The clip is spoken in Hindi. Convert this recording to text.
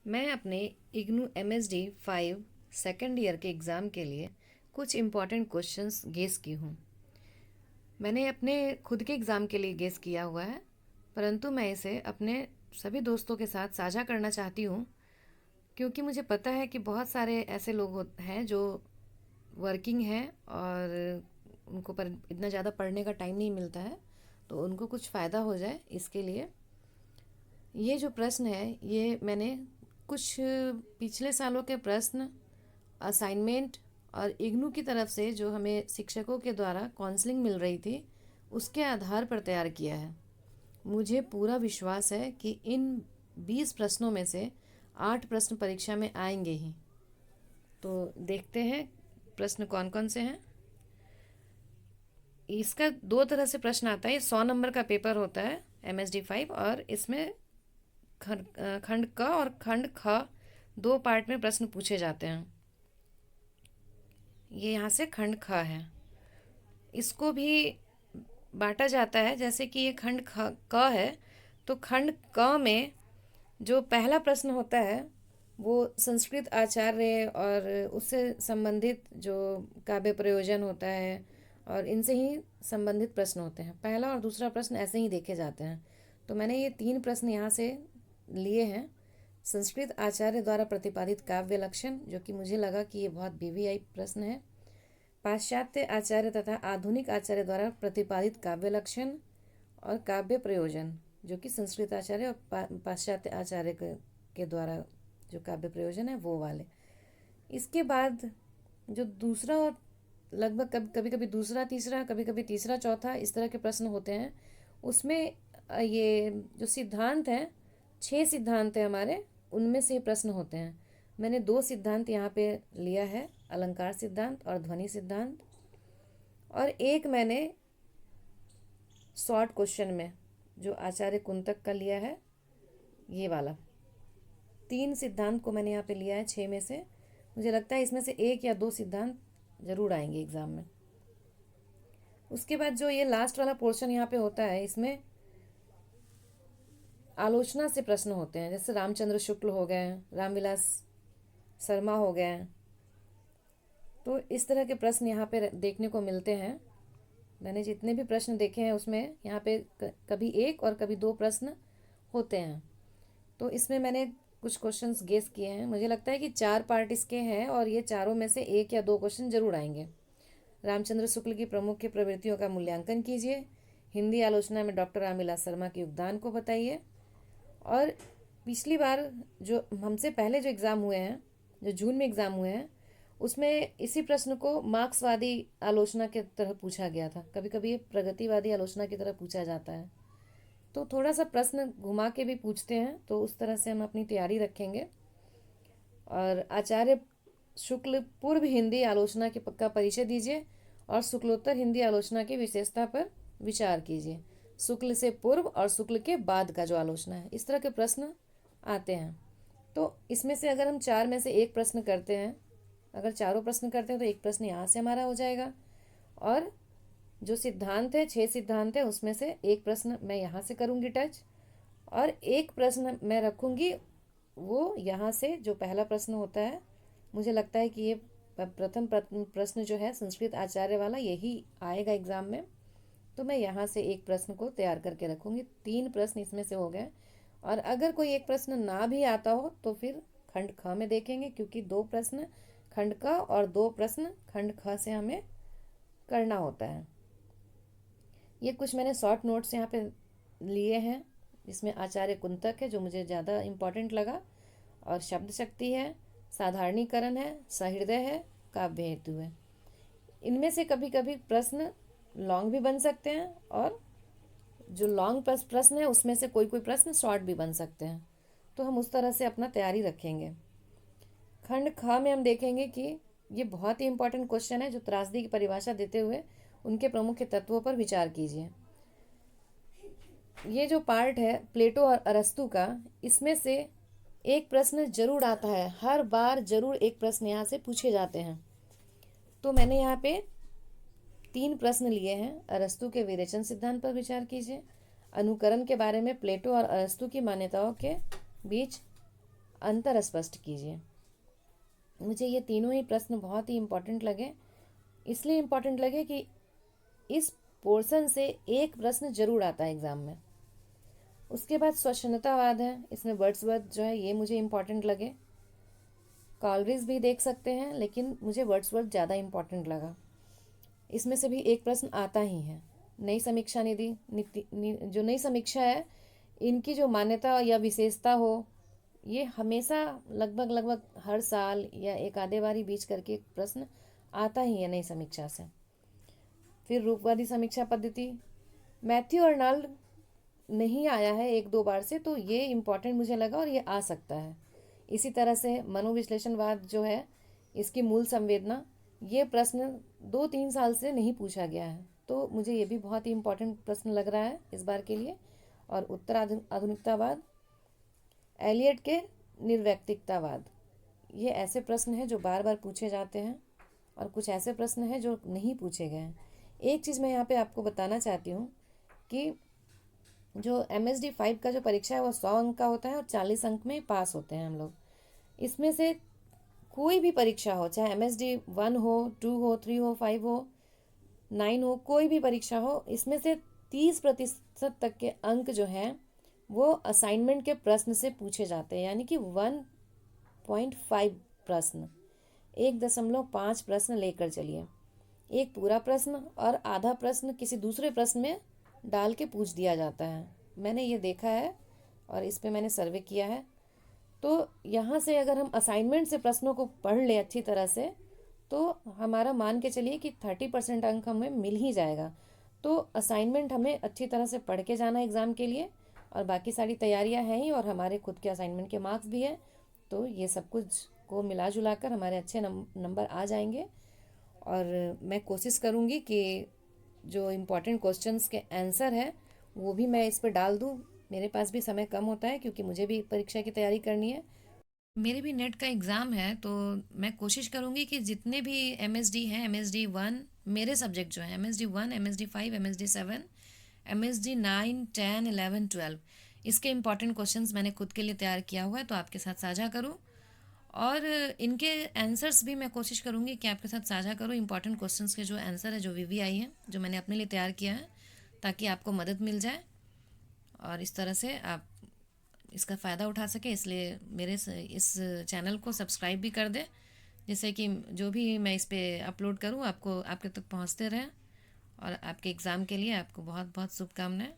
मैं अपने इग्नू MSD 5 सेकेंड ईयर के एग्ज़ाम के लिए कुछ इम्पॉर्टेंट क्वेश्चंस गेस की हूँ। मैंने अपने खुद के एग्ज़ाम के लिए गेस किया हुआ है, परंतु मैं इसे अपने सभी दोस्तों के साथ साझा करना चाहती हूँ, क्योंकि मुझे पता है कि बहुत सारे ऐसे लोग हैं जो वर्किंग हैं और उनको पर इतना ज़्यादा पढ़ने का टाइम नहीं मिलता है, तो उनको कुछ फ़ायदा हो जाए इसके लिए। ये जो प्रश्न है ये मैंने कुछ पिछले सालों के प्रश्न, असाइनमेंट और इग्नू की तरफ से जो हमें शिक्षकों के द्वारा काउंसलिंग मिल रही थी उसके आधार पर तैयार किया है। मुझे पूरा विश्वास है कि इन 20 प्रश्नों में से 8 प्रश्न परीक्षा में आएंगे ही। तो देखते हैं प्रश्न कौन कौन से हैं। इसका दो तरह से प्रश्न आता है। 100 नंबर का पेपर होता है MSD 5, और इसमें खंड क और खंड ख दो पार्ट में प्रश्न पूछे जाते हैं। ये यहाँ से खंड ख है। इसको भी बांटा जाता है, जैसे कि ये खंड क है, तो खंड क में जो पहला प्रश्न होता है वो संस्कृत आचार्य और उससे संबंधित जो काव्य प्रयोजन होता है और इनसे ही संबंधित प्रश्न होते हैं। पहला और दूसरा प्रश्न ऐसे ही देखे जाते हैं। तो मैंने ये 3 प्रश्न यहाँ से लिए हैं। संस्कृत आचार्य द्वारा प्रतिपादित काव्य लक्षण, जो कि मुझे लगा कि ये बहुत BVI प्रश्न है। पाश्चात्य आचार्य तथा आधुनिक आचार्य द्वारा प्रतिपादित काव्य लक्षण और काव्य प्रयोजन, जो कि संस्कृत आचार्य और पाश्चात्य आचार्य के द्वारा जो काव्य प्रयोजन है वो वाले। इसके बाद जो दूसरा और लगभग कभी कभी दूसरा तीसरा, कभी कभी तीसरा चौथा, इस तरह के प्रश्न होते हैं। उसमें ये जो सिद्धांत हैं, 6 सिद्धांत हैं हमारे, उनमें से प्रश्न होते हैं। मैंने 2 सिद्धांत यहाँ पे लिया है, अलंकार सिद्धांत और ध्वनि सिद्धांत, और एक मैंने शॉर्ट क्वेश्चन में जो आचार्य कुंतक का लिया है ये वाला। 3 सिद्धांत को मैंने यहाँ पे लिया है 6 में से। मुझे लगता है इसमें से 1 या 2 सिद्धांत जरूर आएंगे एग्ज़ाम में। उसके बाद जो ये लास्ट वाला पोर्शन यहाँ पे होता है, इसमें आलोचना से प्रश्न होते हैं, जैसे रामचंद्र शुक्ल हो गए, रामविलास शर्मा हो गए। तो इस तरह के प्रश्न यहाँ पे देखने को मिलते हैं। मैंने जितने भी प्रश्न देखे हैं उसमें यहाँ पे कभी 1 और कभी 2 प्रश्न होते हैं। तो इसमें मैंने कुछ क्वेश्चंस गेस किए हैं। मुझे लगता है कि 4 पार्ट इसके हैं और ये चारों में से 1 या 2 क्वेश्चन जरूर आएंगे। रामचंद्र शुक्ल की प्रमुख की प्रवृत्तियों का मूल्यांकन कीजिए। हिंदी आलोचना में डॉक्टर रामविलास शर्मा के योगदान को बताइए। और पिछली बार जो हमसे पहले जो एग्ज़ाम हुए हैं, जो जून में एग्ज़ाम हुए हैं, उसमें इसी प्रश्न को मार्क्सवादी आलोचना की तरह पूछा गया था। कभी कभी प्रगतिवादी आलोचना की तरह पूछा जाता है। तो थोड़ा सा प्रश्न घुमा के भी पूछते हैं, तो उस तरह से हम अपनी तैयारी रखेंगे। और आचार्य शुक्ल पूर्व हिंदी आलोचना के का परिचय दीजिए और शुक्लोत्तर हिंदी आलोचना की विशेषता पर विचार कीजिए। शुक्ल से पूर्व और शुक्ल के बाद का जो आलोचना है, इस तरह के प्रश्न आते हैं। तो इसमें से अगर हम 4 में से 1 प्रश्न करते हैं, अगर चारों प्रश्न करते हैं तो 1 प्रश्न यहाँ से हमारा हो जाएगा। और जो सिद्धांत है, 6 सिद्धांत है, उसमें से 1 प्रश्न मैं यहाँ से करूँगी टच, और 1 प्रश्न मैं रखूँगी वो यहाँ से जो पहला प्रश्न होता है। मुझे लगता है कि ये प्रथम प्रश्न जो है संस्कृत आचार्य वाला, यही आएगा एग्ज़ाम में। तो मैं यहाँ से 1 प्रश्न को तैयार करके रखूँगी। 3 प्रश्न इसमें से हो गए। और अगर कोई 1 प्रश्न ना भी आता हो तो फिर खंड ख में देखेंगे, क्योंकि 2 प्रश्न खंड क और 2 प्रश्न खंड ख से हमें करना होता है। ये कुछ मैंने शॉर्ट नोट्स यहाँ पे लिए हैं, जिसमें आचार्य कुंतक है जो मुझे ज़्यादा इम्पॉर्टेंट लगा, और शब्द शक्ति है, साधारणीकरण है, सहृदय है, काव्य हेतु है। इनमें से कभी कभी प्रश्न लॉन्ग भी बन सकते हैं, और जो लॉन्ग प्रश्न है उसमें से कोई कोई प्रश्न शॉर्ट भी बन सकते हैं। तो हम उस तरह से अपना तैयारी रखेंगे। खंड ख में हम देखेंगे कि ये बहुत ही इंपॉर्टेंट क्वेश्चन है, जो त्रासदी की परिभाषा देते हुए उनके प्रमुख तत्वों पर विचार कीजिए। ये जो पार्ट है प्लेटो और अरस्तु का, इसमें से 1 प्रश्न जरूर आता है, हर बार जरूर 1 प्रश्न यहाँ से पूछे जाते हैं। तो मैंने यहाँ पे 3 प्रश्न लिए हैं। अरस्तु के विरेचन सिद्धांत पर विचार कीजिए। अनुकरण के बारे में प्लेटो और अरस्तु की मान्यताओं के बीच अंतर स्पष्ट कीजिए। मुझे ये तीनों ही प्रश्न बहुत ही इम्पोर्टेंट लगे। इसलिए इम्पोर्टेंट लगे कि इस पोर्शन से एक प्रश्न जरूर आता है एग्ज़ाम में। उसके बाद स्वच्छंदतावाद है, इसमें वर्ड्सवर्थ जो है ये मुझे इम्पोर्टेंट लगे। कॉलरिज भी देख सकते हैं, लेकिन मुझे वर्ड्सवर्थ ज़्यादा इम्पोर्टेंट लगा। इसमें से भी एक प्रश्न आता ही है। नई समीक्षा निधि जो नई समीक्षा है, इनकी जो मान्यता या विशेषता हो, ये हमेशा लगभग हर साल या एक आधे बारी बीच करके एक प्रश्न आता ही है नई समीक्षा से। फिर रूपवादी समीक्षा पद्धति, मैथ्यू अर्नाल्ड नहीं आया है एक दो बार से, तो ये इम्पोर्टेंट मुझे लगा और ये आ सकता है। इसी तरह से मनोविश्लेषणवाद जो है, इसकी मूल संवेदना, ये प्रश्न 2-3 साल से नहीं पूछा गया है, तो मुझे ये भी बहुत ही इम्पोर्टेंट प्रश्न लग रहा है इस बार के लिए। और उत्तर आधुनिकतावाद, एलियट के निर्वैयक्तिकतावाद, ये ऐसे प्रश्न हैं जो बार बार पूछे जाते हैं और कुछ ऐसे प्रश्न हैं जो नहीं पूछे गए हैं। एक चीज़ मैं यहाँ पे आपको बताना चाहती हूँ कि जो MSD 5 का जो परीक्षा है वो 100 अंक का होता है और 40 अंक में पास होते हैं हम लोग। इसमें से कोई भी परीक्षा हो, चाहे MSD 1 हो, 2 हो, 3 हो, 5 हो, 9 हो, कोई भी परीक्षा हो, इसमें से 30% तक के अंक जो हैं वो असाइनमेंट के प्रश्न से पूछे जाते हैं। यानी कि 1.5 प्रश्न, 1.5 प्रश्न लेकर चलिए। एक पूरा प्रश्न और आधा प्रश्न किसी दूसरे प्रश्न में डाल के पूछ दिया जाता है। मैंने ये देखा है और इस पे मैंने सर्वे किया है। तो यहाँ से अगर हम असाइनमेंट से प्रश्नों को पढ़ लें अच्छी तरह से, तो हमारा मान के चलिए कि 30% अंक हमें मिल ही जाएगा। तो असाइनमेंट हमें अच्छी तरह से पढ़ के जाना एग्ज़ाम के लिए, और बाकी सारी तैयारियां हैं ही, और हमारे खुद के असाइनमेंट के मार्क्स भी हैं। तो ये सब कुछ को मिला जुला कर हमारे अच्छे नंबर आ जाएंगे। और मैं कोशिश करूँगी कि जो इम्पोर्टेंट क्वेश्चंस के आंसर है वो भी मैं इस पर डाल दूँ। मेरे पास भी समय कम होता है क्योंकि मुझे भी परीक्षा की तैयारी करनी है। मेरे भी नेट का एग्ज़ाम है, तो मैं कोशिश करूँगी कि जितने भी MSD हैं, MSD 1 मेरे सब्जेक्ट जो हैं, MSD 1, MSD 5, MSD 7, MSD 9, 10, 11, 12, इसके इम्पॉर्टेंट क्वेश्चंस मैंने खुद के लिए तैयार किया हुआ है, तो आपके साथ साझा करूँ। और इनके आंसर्स भी मैं कोशिश करूँगी कि आपके साथ साझा करूँ। इंपॉर्टेंट क्वेश्चंस के जो आंसर है, जो VVI है, जो मैंने अपने लिए तैयार किया है, ताकि आपको मदद मिल जाए और इस तरह से आप इसका फ़ायदा उठा सके। इसलिए मेरे इस चैनल को सब्सक्राइब भी कर दें, जिससे कि जो भी मैं इस पर अपलोड करूँ आपको आपके तक पहुँचते रहें। और आपके एग्ज़ाम के लिए आपको बहुत बहुत शुभकामनाएं।